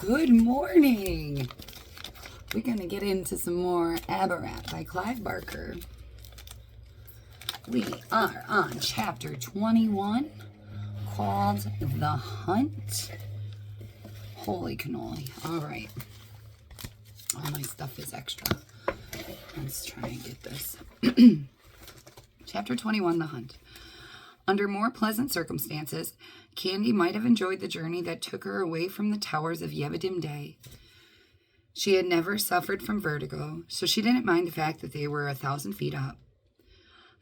Good morning. We're going to get into some more ABARAT by Clive Barker. We are on chapter 21 called The Hunt. Holy cannoli. All right. All my stuff is extra. Let's try and get this. Chapter 21, The Hunt. Under more pleasant circumstances, Candy might have enjoyed the journey that took her away from the towers of Yevadim Day. She had never suffered from vertigo, so she didn't mind the fact that they were 1,000 feet up.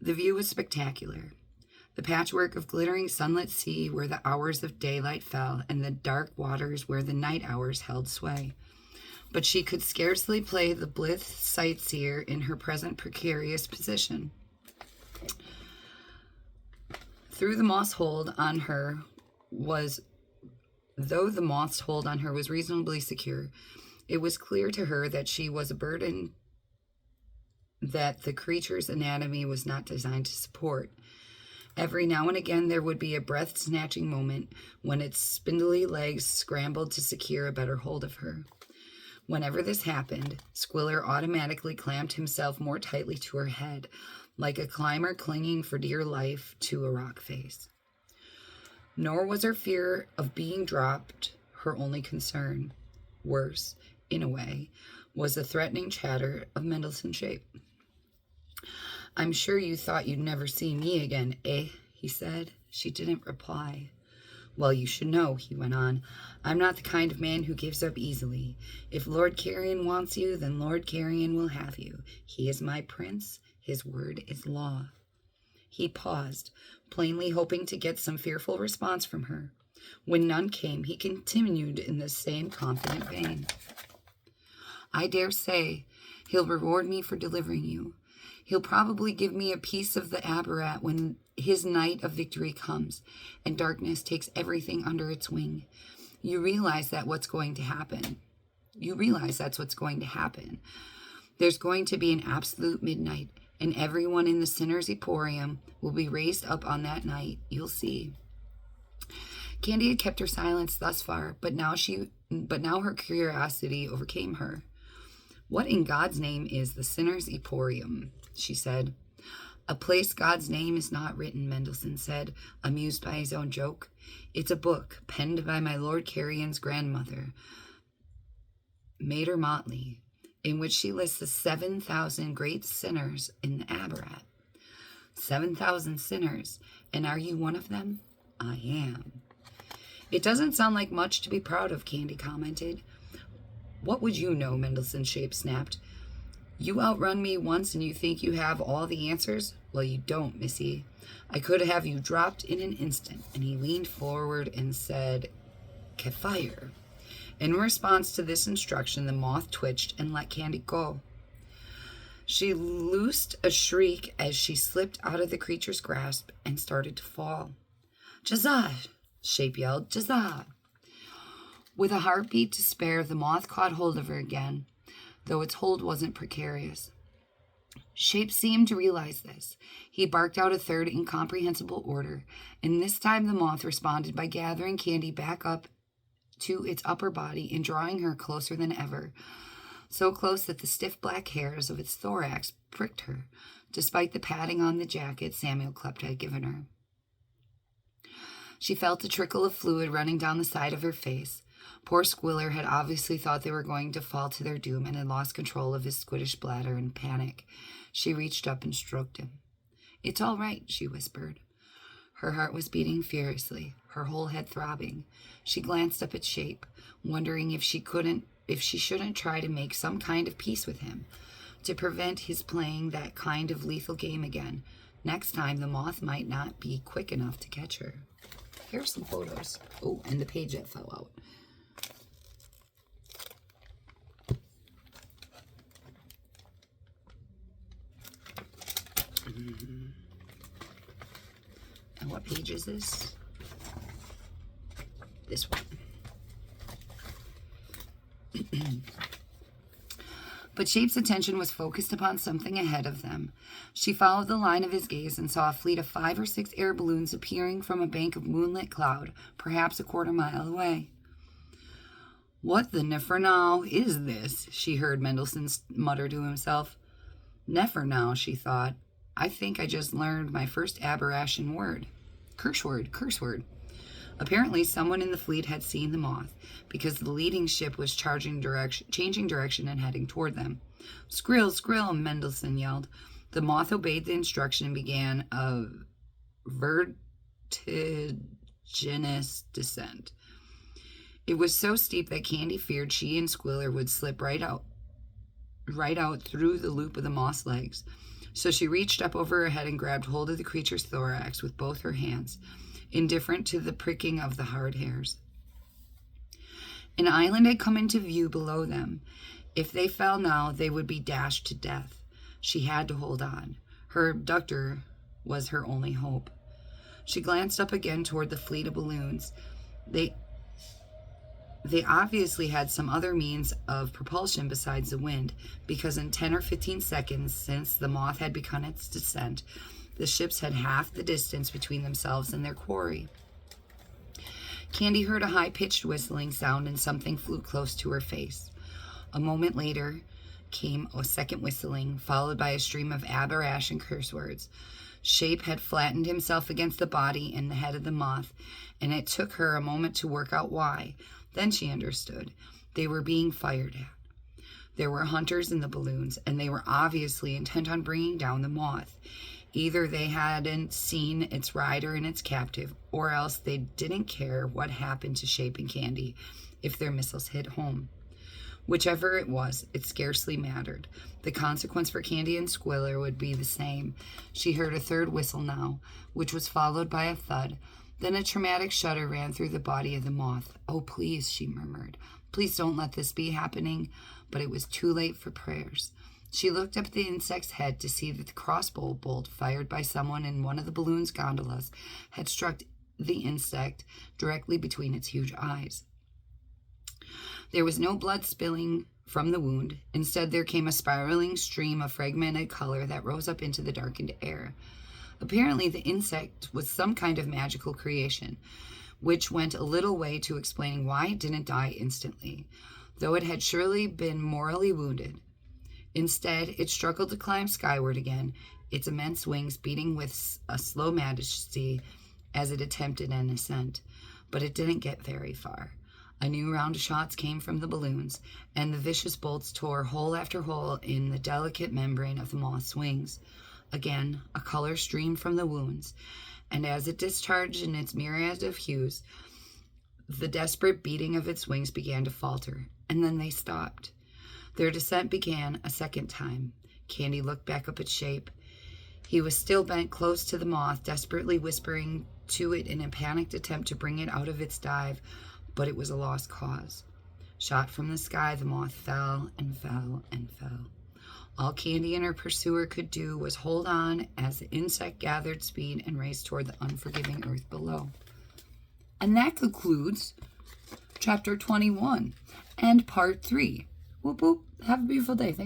The view was spectacular. The patchwork of glittering sunlit sea where the hours of daylight fell, and the dark waters where the night hours held sway. But she could scarcely play the blithe sightseer in her present precarious position. Though the moth's hold on her was reasonably secure, it was clear to her that she was a burden that the creature's anatomy was not designed to support. Every now and again there would be a breath-snatching moment when its spindly legs scrambled to secure a better hold of her. Whenever this happened, Squiller automatically clamped himself more tightly to her head, like a climber clinging for dear life to a rock face. Nor was her fear of being dropped her only concern. Worse, in a way, was the threatening chatter of Mendelssohn's Shape. "I'm sure you thought you'd never see me again, eh?" he said. She didn't reply. "Well, you should know," he went on, "I'm not the kind of man who gives up easily. If Lord Carrion wants you, then Lord Carrion will have you. He is my prince. His word is law." He paused, plainly hoping to get some fearful response from her. When none came, he continued in the same confident vein. "I dare say he'll reward me for delivering you. He'll probably give me a piece of the ABARAT when his night of victory comes, and darkness takes everything under its wing. You realize that's what's going to happen. There's going to be an absolute midnight, and everyone in the Sinner's Emporium will be raised up on that night. You'll see." Candy had kept her silence thus far, but now her curiosity overcame her. "What in God's name is the Sinner's Emporium?" she said. "A place God's name is not written," Mendelssohn said, amused by his own joke. "It's a book penned by my Lord Carrion's grandmother, Mater Motley, in which she lists the 7,000 great sinners in the ABARAT. 7,000 sinners, and are you one of them?" "I am." "It doesn't sound like much to be proud of," Candy commented. "What would you know?" Mendelssohn's Shape snapped. "You outrun me once and you think you have all the answers? Well, you don't, missy. I could have you dropped in an instant." And he leaned forward and said, "Kefire." In response to this instruction, the moth twitched and let Candy go. She loosed a shriek as she slipped out of the creature's grasp and started to fall. "Jazah!" Shape yelled. "Jazah!" With a heartbeat to spare, the moth caught hold of her again, though its hold wasn't precarious. Shape seemed to realize this. He barked out a third incomprehensible order, and this time the moth responded by gathering Candy back up to its upper body and drawing her closer than ever, so close that the stiff black hairs of its thorax pricked her, despite the padding on the jacket Samuel Klept had given her. She felt a trickle of fluid running down the side of her face. Poor Squiller had obviously thought they were going to fall to their doom and had lost control of his squiddish bladder in panic. She reached up and stroked him. "It's all right," she whispered. Her heart was beating furiously, her whole head throbbing. She glanced up at Shape, wondering if she shouldn't try to make some kind of peace with him, to prevent his playing that kind of lethal game again. Next time, the moth might not be quick enough to catch her. Here's some photos. Oh, and the page that fell out. And what page is this? This one. But Shape's attention was focused upon something ahead of them. She followed the line of his gaze and saw a fleet of 5 or 6 air balloons appearing from a bank of moonlit cloud, perhaps a quarter mile away. "What the nefernow is this?" she heard Mendelssohn mutter to himself. "Nefernow," she thought. "I think I just learned my first aberration word. Curse word, curse word." Apparently, someone in the fleet had seen the moth, because the leading ship was changing direction and heading toward them. "Skrill, skrill," Mendelssohn yelled. The moth obeyed the instruction and began a vertiginous descent. It was so steep that Candy feared she and Squiller would slip right out through the loop of the moth's legs. So she reached up over her head and grabbed hold of the creature's thorax with both her hands, indifferent to the pricking of the hard hairs. An island had come into view below them. If they fell now, they would be dashed to death. She had to hold on. Her abductor was her only hope. She glanced up again toward the fleet of balloons. They obviously had some other means of propulsion besides the wind, because in 10 or 15 seconds since the moth had begun its descent, the ships had half the distance between themselves and their quarry. Candy heard a high-pitched whistling sound and something flew close to her face. A moment later came a second whistling, followed by a stream of ABARAT and curse words. Shape had flattened himself against the body and the head of the moth, and it took her a moment to work out why. Then she understood. They were being fired at. There were hunters in the balloons, and they were obviously intent on bringing down the moth. Either they hadn't seen its rider and its captive, or else they didn't care what happened to Shape and Candy if their missiles hit home. Whichever it was, it scarcely mattered. The consequence for Candy and Squiller would be the same. She heard a third whistle now, which was followed by a thud. Then a traumatic shudder ran through the body of the moth. "Oh, please," she murmured. "Please don't let this be happening." But it was too late for prayers. She looked up at the insect's head to see that the crossbow bolt fired by someone in one of the balloon's gondolas had struck the insect directly between its huge eyes. There was no blood spilling from the wound. Instead, there came a spiraling stream of fragmented color that rose up into the darkened air. Apparently, the insect was some kind of magical creation, which went a little way to explaining why it didn't die instantly, though it had surely been mortally wounded. Instead, it struggled to climb skyward again, its immense wings beating with a slow majesty as it attempted an ascent. But it didn't get very far. A new round of shots came from the balloons, and the vicious bolts tore hole after hole in the delicate membrane of the moth's wings. Again, a color streamed from the wounds, and as it discharged in its myriad of hues, the desperate beating of its wings began to falter, and then they stopped. Their descent began a second time. Candy looked back up at Shape. He was still bent close to the moth, desperately whispering to it in a panicked attempt to bring it out of its dive, but it was a lost cause. Shot from the sky, the moth fell and fell and fell. All Candy and her pursuer could do was hold on as the insect gathered speed and raced toward the unforgiving earth below. And that concludes Chapter 21 and Part 3. Whoop whoop. Have a beautiful day.